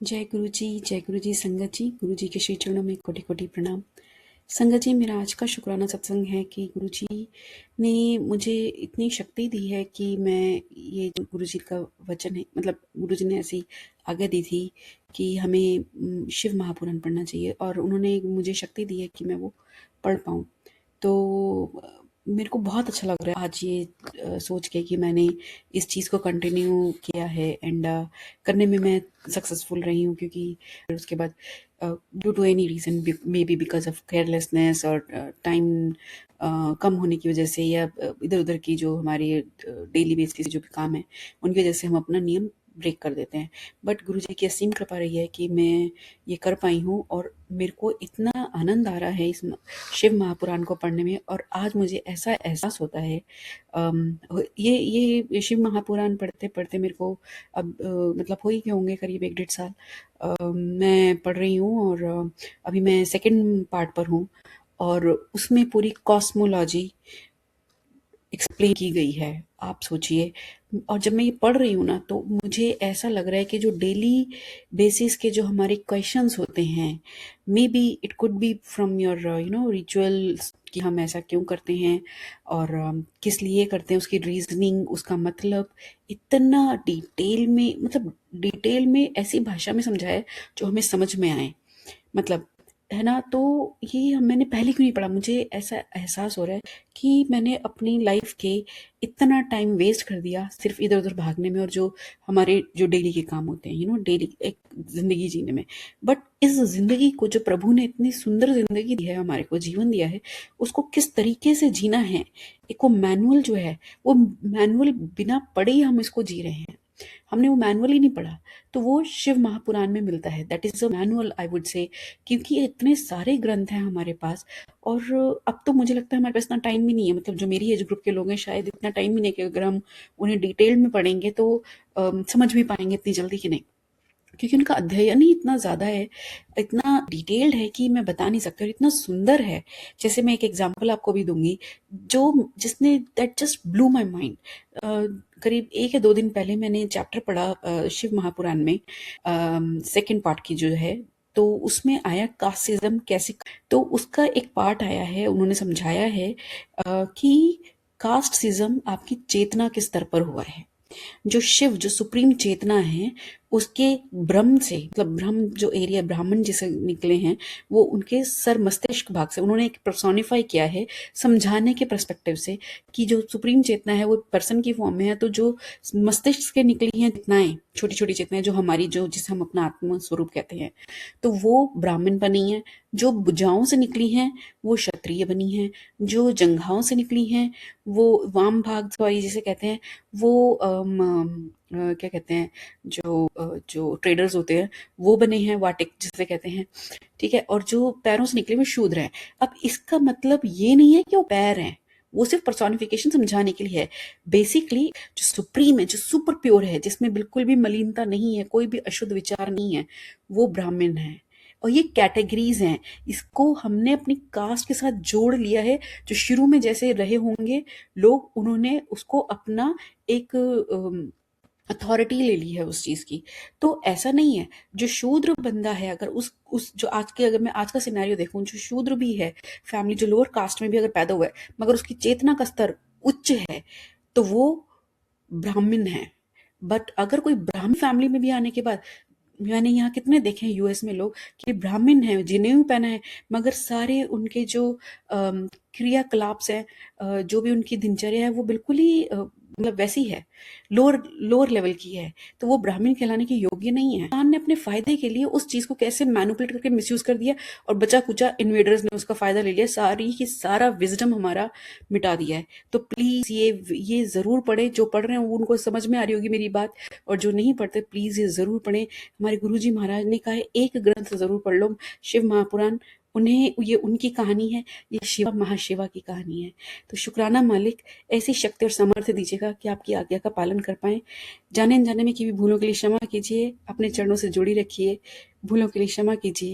जय गुरु जी संगत जी। गुरु जी के श्री चरणों में कोटि कोटि प्रणाम। संगत जी, मेरा आज का शुक्राना सत्संग है कि गुरु जी ने मुझे इतनी शक्ति दी है कि मैं ये जो गुरु जी का वचन है, मतलब गुरु जी ने ऐसी आज्ञा दी थी कि हमें शिव महापुराण पढ़ना चाहिए, और उन्होंने मुझे शक्ति दी है कि मैं वो पढ़ पाऊँ। तो मेरे को बहुत अच्छा लग रहा है आज ये सोच के कि मैंने इस चीज़ को कंटिन्यू किया है, एंड करने में मैं सक्सेसफुल रही हूँ, क्योंकि उसके बाद due to any reason, may be because of carelessness और टाइम कम होने की वजह से, या इधर उधर की जो हमारी डेली बेसिस जो भी काम है उनकी वजह से हम अपना नियम ब्रेक कर देते हैं। बट गुरु जी की असीम कृपा रही है कि मैं ये कर पाई हूँ, और मेरे को इतना आनंद आ रहा है इस शिव महापुराण को पढ़ने में। और आज मुझे ऐसा एहसास होता है, ये शिव महापुराण पढ़ते पढ़ते मेरे को अब मतलब हो ही गए होंगे करीब 1 डेढ़ साल मैं पढ़ रही हूँ, और अभी मैं सेकंड पार्ट पर हूँ, और उसमें पूरी कॉस्मोलॉजी एक्सप्लेन की गई है। आप सोचिए, और जब मैं ये पढ़ रही हूँ ना, तो मुझे ऐसा लग रहा है कि जो डेली बेसिस के जो हमारे क्वेश्चंस होते हैं, may be it could be from your rituals, कि हम ऐसा क्यों करते हैं और किस लिए करते हैं, उसकी रीजनिंग, उसका मतलब इतना डिटेल में, मतलब डिटेल में ऐसी भाषा में समझाया है जो हमें समझ में आए, मतलब, है ना। तो ये मैंने पहले क्यों नहीं पढ़ा, मुझे ऐसा एहसास हो रहा है कि मैंने अपनी लाइफ के इतना टाइम वेस्ट कर दिया सिर्फ इधर उधर भागने में, और जो हमारे जो डेली के काम होते हैं, डेली एक जिंदगी जीने में। बट इस जिंदगी को जो प्रभु ने इतनी सुंदर जिंदगी दी है, हमारे को जीवन दिया है, उसको किस तरीके से जीना है, एक वो मैनुअल जो है, वो मैनुअल बिना पढ़े ही हम इसको जी रहे हैं। हमने वो मैनुअल ही नहीं पढ़ा, तो वो शिव महापुराण में मिलता है। That is a manual, I would say, क्योंकि ये इतने सारे ग्रंथ हैं हमारे पास। और अब तो मुझे लगता है हमारे पास इतना टाइम भी नहीं है, मतलब जो मेरी एज ग्रुप के लोग हैं, शायद इतना टाइम भी नहीं कि अगर हम उन्हें डिटेल में पढ़ेंगे तो समझ भी पाएंगे इतनी जल्दी कि नहीं, क्योंकि उनका अध्ययन ही इतना ज़्यादा है, इतना डिटेल्ड है कि मैं बता नहीं सकती, और इतना सुंदर है। जैसे मैं एक एग्जांपल आपको भी दूंगी, जो जिसने that just blue my mind. करीब 1 या 2 दिन पहले मैंने चैप्टर पढ़ा शिव महापुराण में, सेकंड पार्ट की जो है, तो उसमें आया कास्टिज्म कैसे। तो उसका एक पार्ट आया है, उन्होंने समझाया है कि कास्टिज्म आपकी चेतना के स्तर पर हुआ है। जो शिव, जो सुप्रीम चेतना है, उसके ब्रह्म से, मतलब ब्रह्म जो एरिया ब्राह्मण जिसे निकले हैं, वो उनके सर मस्तिष्क भाग से उन्होंने एक पर्सोनिफाई किया है, समझाने के पर्सपेक्टिव से, कि जो सुप्रीम चेतना है वो पर्सन की फॉर्म में है, तो जो मस्तिष्क के निकली हैं चेतनाएं, छोटी छोटी चेतनाएं जो हमारी, जो जिसे हम अपना आत्म स्वरूप कहते हैं, तो वो ब्राह्मण बनी है। जो भुजाओं से निकली हैं वो क्षत्रिय बनी हैं। जो जंघाओं से निकली हैं वो वाम भाग, सॉरी जिसे कहते हैं, वो क्या कहते हैं, जो ट्रेडर्स होते हैं वो बने हैं, वाटिक जिसे कहते हैं, ठीक है। और जो पैरों से निकले हुए शूद्र हैं। अब इसका मतलब ये नहीं है कि वो पैर हैं, वो सिर्फ पर्सोनिफिकेशन समझाने के लिए है। बेसिकली जो सुप्रीम है, जो सुपर प्योर है, जिसमें बिल्कुल भी मलिनता नहीं है, कोई भी अशुद्ध विचार नहीं है, वो ब्राह्मण है। और ये कैटेगरीज हैं, इसको हमने अपनी कास्ट के साथ जोड़ लिया है। जो शुरू में जैसे रहे होंगे लोग, उन्होंने उसको अपना एक अथॉरिटी ले ली है उस चीज की। तो ऐसा नहीं है। जो शूद्र बंदा है, अगर उस जो आज के, अगर मैं आज का सिनेरियो देखूं, जो शूद्र भी है, फैमिली जो लोअर कास्ट में भी अगर पैदा हुआ है, मगर उसकी चेतना का स्तर उच्च है, तो वो ब्राह्मण है। बट अगर कोई ब्राह्मण फैमिली में भी आने के बाद, मैंने यहाँ कितने देखे हैं यूएस में लोग कि ब्राह्मण हैं, जनेऊ पहना है, मगर सारे उनके जो क्रियाकलाप हैं, जो भी उनकी दिनचर्या है, वो बिल्कुल ही मतलब वैसी है, लोअर लोअर लेवल की है। तो वो ब्राह्मण कहलाने के योग्य नहीं है। इंसान ने अपने फायदे के लिए उस चीज को कैसे मैनिपुलेट करके मिसयूज कर दिया, और बचा कुचा इन्वेडर्स ने उसका फायदा ले लिया, सारी की सारा विजडम हमारा मिटा दिया है। तो प्लीज ये जरूर पढ़े। जो पढ़ रहे हैं उनको समझ में आ रही होगी मेरी बात, और जो नहीं पढ़ते प्लीज ये जरूर पढ़े। हमारे गुरुजी महाराज ने कहा है, एक ग्रंथ जरूर पढ़ लो, शिव महापुराण। उन्हें, ये उनकी कहानी है, ये शिवा महाशिवा की कहानी है। तो शुक्राना मालिक, ऐसी शक्ति और सामर्थ्य दीजिएगा कि आपकी आज्ञा का पालन कर पाए। जाने अनजाने में की भी भूलों के लिए क्षमा कीजिए, अपने चरणों से जोड़ी रखिए, भूलों के लिए क्षमा कीजिए।